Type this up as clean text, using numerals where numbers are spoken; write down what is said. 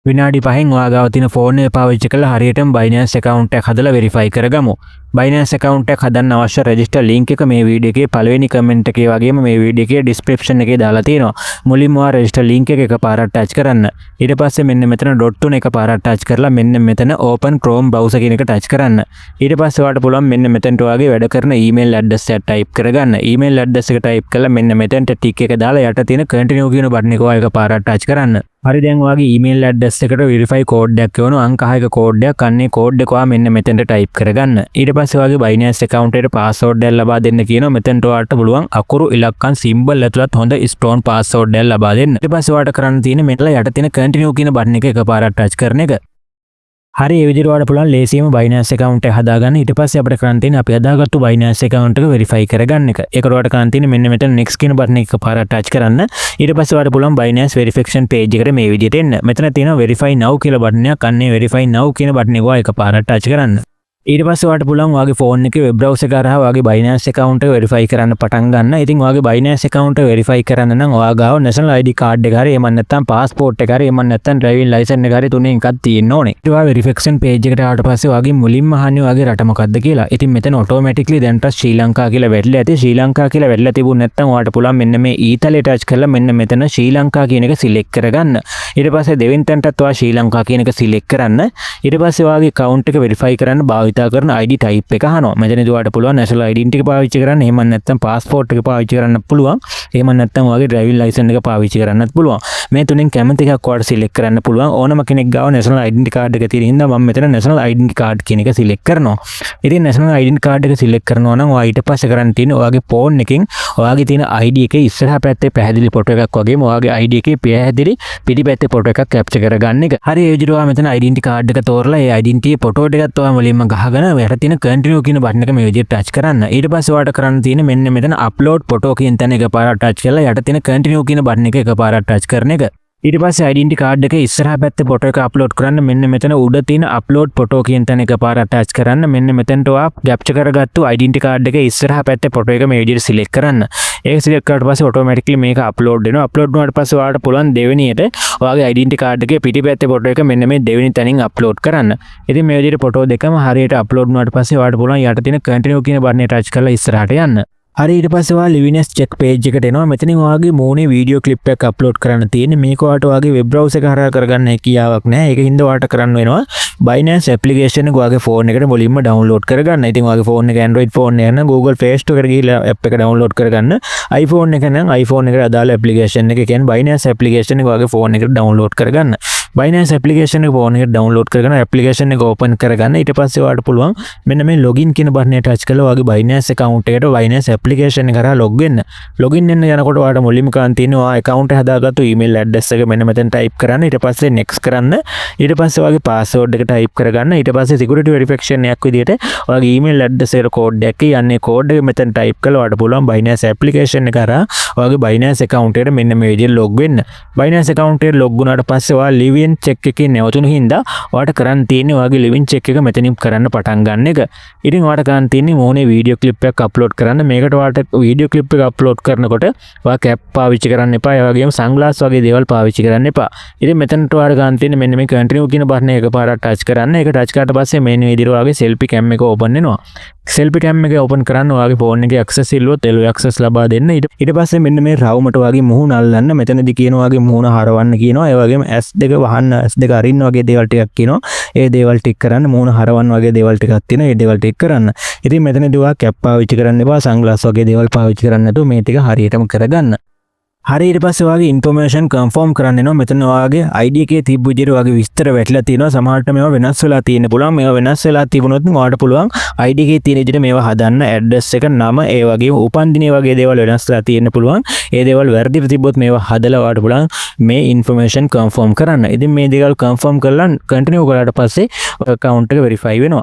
විනාඩි 5න් ඔයාගාව තියෙන ෆෝන් එක පාවිච්චි කරලා හරියටම Binance account එකක් හදලා verify කරගමු. Binance account එකක් හදන්න අවශ්‍ය register link එක මේ වීඩියෝ එකේ පළවෙනි comment එකේ වගේම මේ වීඩියෝ එකේ description එකේ දාලා තියෙනවා. මුලින්ම ඔයා register link එක එකපාරට touch කරන්න. ඊට පස්සේ මෙන්න මෙතන dot තුන එකපාරට touch කරලා මෙන්න මෙතන open Chrome browser කියන එක touch කරන්න. ඊට පස්සේ ඔයාලට පුළුවන් මෙන්න මෙතනට ඔයාගේ වැඩ කරන email address එක type කරගන්න. email address එක type කරලා මෙන්න මෙතනට tick එක දාලා යට තියෙන continue කියන button එක ඔයා එකපාරට touch කරන්න. හරි දැන් ඔයාගේ email address එකට verify code එකක් එවනවා අංක 6ක code එකක් අන්නේ code එක ඔයා මෙන්න මෙතෙන්ට type කරගන්න. ඊට පස්සේ ඔයාගේ Binance account එකට password එකක් ලබා දෙන්න කියනවා. මෙතෙන්ට ඔයාලට පුළුවන් අකුරු ඉලක්කම් symbol ඇතුළත් හොඳ strong password එකක් ලබා දෙන්න. ඊට පස්සේ ඔයාලට කරන්න තියෙන්නේ මෙතන යට තියෙන continue කියන button එක එකපාරට touch කරන එක. හරි ඒ විදිහට ඔයාලට පුළුවන් ලේසියෙන්ම Binance account එක හදාගන්න. ඊට පස්සේ අපිට කරන්න තියෙන්නේ අපි හදාගත්තු Binance account එක verify කරගන්න එක. ඒකට ඔයාලට කරන්න තියෙන්නේ මෙන්න මෙතන next කියන button එක එකපාරට touch කරන්න. ඊට පස්සේ ඔයාලට පුළුවන් Binance verification page එකට මේ විදිහට එන්න. මෙතන තියෙනවා verify now කියලා button එකක්. අන්නේ verify now කියන button එක ඔයා එකපාරට touch කරන්න. ඊට පස්සේ ඔයාලට පුළුවන් ඔයාගේ ෆෝන් එකේ වෙබ් බ්‍රවුසර් එක හරහා ඔයාගේ Binance account එක verify කරන්න පටන් ගන්න. ඉතින් ඔයාගේ Binance account එක verify කරන්න නම් ඔයා ගාව national ID card එක හරි එහෙම නැත්නම් passport එක හරි එහෙම නැත්නම් driving license එක හරි තුනෙන් එකක් තියෙන්න ඕනේ. ඊට ඔයා verification page එකට ආවට පස්සේ ඔයාගේ මුලින්ම අහන්නේ ඔයාගේ රට මොකක්ද කියලා. ඉතින් මෙතන automatically දැන්ට ශ්‍රී ලංකා කියලා වැටලා ඇති. ශ්‍රී ලංකා කියලා වැටලා තිබුණ නැත්නම් ඔයාලට පුළුවන් මෙන්න මේ ඊතලේ touch කරලා මෙන්න මෙතන ශ්‍රී ලංකා කියන එක select කරගන්න. ඊට පස්සේ දෙවෙනි තැනටත් ඔයා ශ්‍රී ලංකා කියන එක select කරන්න. ඊට පස්සේ ඔයාගේ account එක verify කරන්න භාවිතා කරන ID type එක අහනවා. මෙතනදී ඔයාලට පුළුවන් national identity එක පාවිච්චි කරන්න. එහෙම නැත්නම් passport එක පාවිච්චි කරන්න පුළුවන්. එහෙම නැත්නම් ඔයාගේ driving license එක පාවිච්චි කරන්නත් පුළුවන්. මේ තුනෙන් කැමති එකක් ඔයාලට select කරන්න පුළුවන්. ඕනම කෙනෙක් ගාව national identity card එක තියෙන හින්දා මම මෙතන national identity card කියන එක select කරනවා. ඉතින් national identity card එක select කරනවා නම් ඔයා ඊට පස්සේ කරන්න තියෙන්නේ ඔයාගේ phone එකෙන් ඔයාගේ තියෙන ID එකේ ඉස්සරහා පැත්තේ පැහැදිලි ෆොටෝ එකක් වගේම ඔයාගේ ID එකේ පැහැදිලි පිටිපැත්තේ ෆොටෝ එකක් capture කරගන්න එක. හරි ඒ විදිහට ඔයා මෙතන identity card එක තෝරලා ඒ identity ෆොටෝ එකත් ඔයා මුලින්ම ගහගෙන යට තියෙන continue කියන button එක මේ විදිහට touch කරන්න. ඊට පස්සේ ඔයාලට කරන්න තියෙන්නේ මෙන්න මෙතන upload photo කියන තැන එකපාරට touch කරලා යට තියෙන continue කියන button එක එකපාරට touch කරන එක. ඊට පස්සේ identity card එකේ ඉස්සරහා පැත්තේ ෆොටෝ එක අප්ලෝඩ් කරන්න මෙන්න මෙතන උඩ තියෙන upload photo කියන තැන එකපාරට touch කරන්න. මෙන්න මෙතනට ඔයා capture කරගත්තු identity card එකේ ඉස්සරහා පැත්තේ ෆොටෝ එක මේ විදිහට select කරන්න. ඒක select කරාට පස්සේ automatically මේක upload වෙනවා. upload වුණාට පස්සේ ඔයාලට පුළුවන් දෙවෙනියට ඔයාගේ identity card එකේ පිටිපැත්තේ ෆොටෝ එක මෙන්න මේ දෙවෙනි තැනින් upload කරන්න. ඉතින් මේ විදිහට ෆොටෝ දෙකම හරියට upload වුණාට පස්සේ ඔයාලට පුළුවන් යට තියෙන continue කියන button එක touch කරලා ඉස්සරහට යන්න. හරි ඊට පස්සේ ඔයා liveness check page එකට එනවා. මෙතනින් ඔයාගේ මූණේ වීඩියෝ ක්ලිප් එකක් අප්ලෝඩ් කරන්න තියෙන්නේ. මේක ඔයාලට ඔයාගේ වෙබ් බ්‍රවුසර් එක හරහා කරගන්න හැකියාවක් නැහැ. ඒක හින්දා ඔයාලට කරන්න වෙනවා Binance application එක ඔයාගේ ෆෝන් එකට මුලින්ම download කරගන්න. ඉතින් ඔයාගේ ෆෝන් එක Android phone එක නම් Google Play Store එකට ගිහිල්ලා app එක download කරගන්න. iPhone එක නම් iPhone එකට අදාළ application එක කියන්නේ Binance application එක ඔයාගේ ෆෝන් එකට download කරගන්න. Binance application එක ෆෝන් එකට download කරගෙන application එක open කරගන්න. ඊට පස්සේ ඔයාලට පුළුවන් මෙන්න මේ login කියන button එක touch කරලා ඔයාගේ Binance account එකට Binance application එක කරා log වෙන්න. login වෙන්න යනකොට ඔයාලට මුලින්ම කරන් තියෙන්නේ ඔයා account එක හදාගත්තු email address එක මෙන්න මෙතන type කරන්න. ඊට පස්සේ next කරන්න. ඊට පස්සේ ඔයාගේ password එක type කරගන්න. ඊට පස්සේ security verification එකක් විදිහට ඔයාගේ email address එකට code එකක් යන්නේ code එක මෙතන type කරලා ඔයාලට පුළුවන් Binance application එක කරා ඔයාගේ Binance account එකට මෙන්න මේ විදිහට log වෙන්න. Binance account එකට log වුණාට පස්සේ ඔයා liveness check එකේ නැවතුණු හින්දා ඔයාලට කරන් තියෙන්නේ ඔයාගේ liveness check එක මෙතනින් කරන්න පටන් ගන්න එක. ඉතින් ඔයාලට කරන් තියෙන්නේ මොනේ වීඩියෝ ක්ලිප් එකක් අප්ලෝඩ් කරන්න. මේකට ඔයාලට වීඩියෝ ක්ලිප් එක අප්ලෝඩ් කරනකොට ඔයා කැප් පාවිච්චි කරන්න එපා. ඒ වගේම සන්ග්ලාස් වගේ දේවල් පාවිච්චි කරන්න එපා. ඉතින් මෙතනට ඔයාලට ගන්න තියෙන්නේ මෙන්න මේ continue කියන button එක එකපාරට touch කරන්න. ඒක touch කරාට පස්සේ මෙන්න විදිහට ඔයාගේ selfie cam එක open වෙනවා. selfie cam එක open කරන්න ඔයාගේ phone එකේ access ඉල්ලුවොත් එළු access ලබා දෙන්න. ඊට පස්සේ මෙන්න මේ රවුමට ඔයාගේ මුහුණ අල්ලන්න. මෙතනදී කියනවා ඔයාගේ මුහුණ හරවන්න කියනවා. ඒ වගේම S2 වහන්න S2 අරින්න වගේ දේවල් ටිකක් කියනවා. ඒ දේවල් ටික කරන්න මුහුණ හරවන්න වගේ දේවල් ටිකක් තියෙනවා. ඒ දේවල් ටික කරන්න. ඉතින් මෙතනදී ඔයා කැප් පාවිච්චි කරන්න එපා. සන්ග්ලාස් වගේ දේවල් පාවිච්චි කරන්න නැතුව මේ ටික හරියටම කරගන්න. හරි ඊට පස්සේ ඔයාගේ information confirm කරන්න එනවා. මෙතන ඔයාගේ ID එකේ තිබ්බ විදිහට ඔයාගේ විස්තර වැටලා තියෙනවා. සමහරට මේවා වෙනස් වෙලා තියෙන්න පුළුවන්. මේවා වෙනස් වෙලා තිබුණොත් ඔයාලට පුළුවන් ID එකේ තියෙන විදිහට මේවා හදන්න. ඇඩ්‍රස් එක, නම, ඒ වගේම උපන්දිනය වගේ දේවල් වෙනස් වෙලා තියෙන්න පුළුවන්. ඒ දේවල් වැරදිව තිබ්බොත් මේවා හදලා ඔයාලට පුළුවන් මේ information confirm කරන්න. ඉතින් මේ දේවල් confirm කරලා continue කරාට පස්සේ account එක verify වෙනවා.